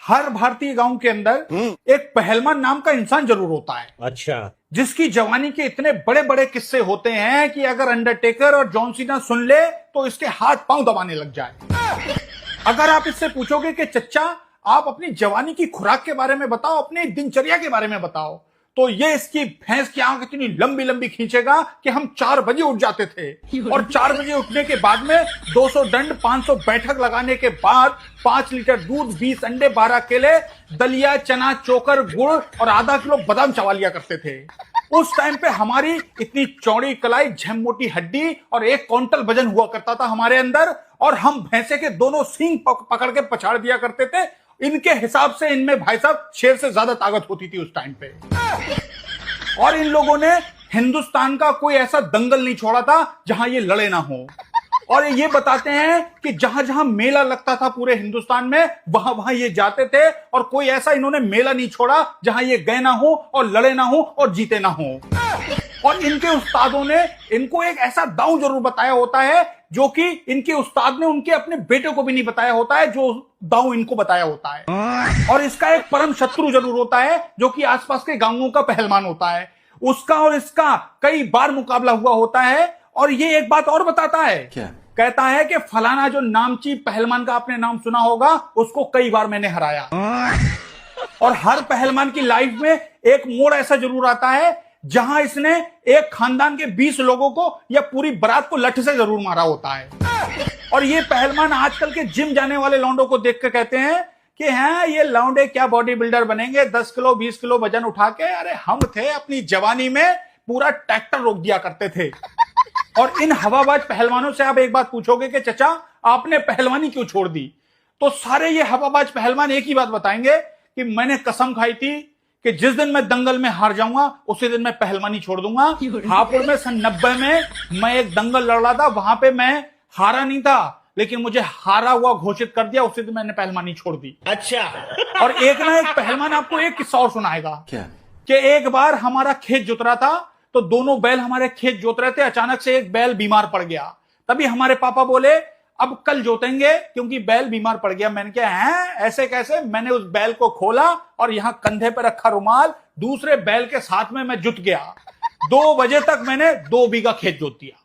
हर भारतीय गांव के अंदर एक पहलवान नाम का इंसान जरूर होता है। अच्छा। जिसकी जवानी के इतने बड़े बड़े किस्से होते हैं कि अगर अंडरटेकर और जॉन सीना सुन ले तो इसके हाथ पांव दबाने लग जाए। अगर आप इससे पूछोगे कि चच्चा आप अपनी जवानी की खुराक के बारे में बताओ, अपनी दिनचर्या के बारे में बताओ, तो ये इसकी भैंस की आंख इतनी लंबी लंबी खींचेगा कि हम 4 बजे उठ जाते थे और 4 बजे उठने के बाद में 200 दंड 500 बैठक लगाने के बाद 5 लीटर दूध 20 अंडे 12 केले दलिया चना चोकर गुड़ और आधा किलो बादाम चबा लिया करते थे। उस टाइम पे हमारी इतनी चौड़ी कलाई झम मोटी हड्डी और 1 क्विंटल वजन हुआ करता था हमारे अंदर, और हम भैंसे के दोनों सींग पकड़ के पछाड़ दिया करते थे। इनके हिसाब से इनमें भाई साहब शेर से ज्यादा ताकत होती थी उस टाइम पे। और इन लोगों ने हिंदुस्तान का कोई ऐसा दंगल नहीं छोड़ा था जहां ये लड़े ना हो। और ये बताते हैं कि जहां जहां मेला लगता था पूरे हिंदुस्तान में वहां वहां ये जाते थे, और कोई ऐसा इन्होंने मेला नहीं छोड़ा जहां ये गए ना हो और लड़े ना हो और जीते ना हो। और इनके उस्तादों ने इनको एक ऐसा दांव जरूर बताया होता है जो कि इनके उस्ताद ने उनके अपने बेटे को भी नहीं बताया होता है, जो दांव इनको बताया होता है। और इसका एक परम शत्रु जरूर होता है जो कि आसपास के गांवों का पहलवान होता है। उसका और इसका कई बार मुकाबला हुआ होता है। और ये एक बात और बताता है, क्या कहता है कि फलाना जो नामची पहलवान का आपने नाम सुना होगा उसको कई बार मैंने हराया। और हर पहलवान की लाइफ में एक मोड़ ऐसा जरूर आता है जहां इसने एक खानदान के 20 लोगों को या पूरी बारात को लठ से जरूर मारा होता है। और ये पहलवान आजकल के जिम जाने वाले लौंडों को देख के कहते हैं कि हैं ये लौंडे क्या बॉडी बिल्डर बनेंगे, 10 किलो 20 किलो वजन उठा के। अरे हम थे अपनी जवानी में पूरा ट्रैक्टर रोक दिया करते थे। और इन हवाबाज पहलवानों से आप एक बात पूछोगे कि चचा आपने पहलवानी क्यों छोड़ दी, तो सारे ये हवाबाज पहलवान एक ही बात बताएंगे कि मैंने कसम खाई थी कि जिस दिन मैं दंगल में हार जाऊंगा उसी दिन मैं पहलवानी छोड़ दूंगा। हापुड़ में सन 90 में मैं एक दंगल लड़ रहा था, वहां पे मैं हारा नहीं था, लेकिन मुझे हारा हुआ घोषित कर दिया, उसी दिन मैंने पहलवानी छोड़ दी। अच्छा। और एक ना एक पहलवान आपको एक किस्सा और सुनाएगा, क्या कि एक बार हमारा खेत जोत रहा था, तो दोनों बैल हमारे खेत जोत रहे थे, अचानक से एक बैल बीमार पड़ गया। तभी हमारे पापा बोले अब कल जोतेंगे क्योंकि बैल बीमार पड़ गया। मैंने कहा हैं ऐसे कैसे? मैंने उस बैल को खोला और यहां कंधे पे रखा रुमाल, दूसरे बैल के साथ में मैं जुट गया। 2 बजे तक मैंने 2 बीघा खेत जोत दिया।